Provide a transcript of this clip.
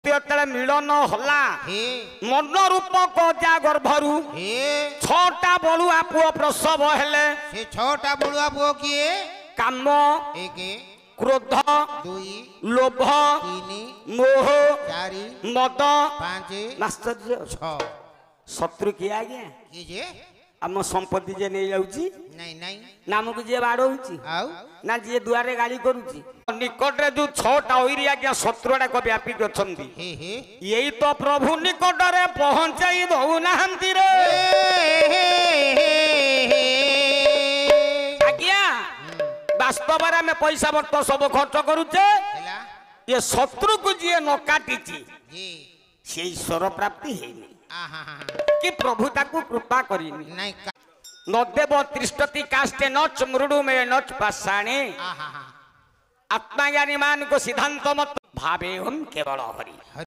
मिलन हला मन रूप गजा गर्भरु छटा बलुआ पुओ प्रसव हेले से छटा बलुआ पुओ किए काम एक क्रोध दुई लोभ तीन मोह चारि मद पांच आश्चर्य छ शत्रु किए आज्ञा की जे आम संपत्ति जे नहीं जाउची नहीं नहीं नामक जे बाड़ौची आउ ना जे दुआरे गाली करूची निकट रे जो छटा ओइरी आज्ञा शत्रुडा को व्यापिक अछंती हे हे यही तो प्रभु निकट रे पहुंचाई दउ नाहंती रे आज्ञा वास्तव में पैसा बर्त सब खर्च करूचे हेला ये शत्रु को जे न काटीची जी से ईश्वर प्राप्ति हेनी आहा कि प्रभु ताकू कृपा करिनी नहीं नदेव त्रिष्टति काष्टे नच मृडु में नच पाषाणे आहा आत्मज्ञानी मान को सिद्धांत मत भावे हम केवल हरि।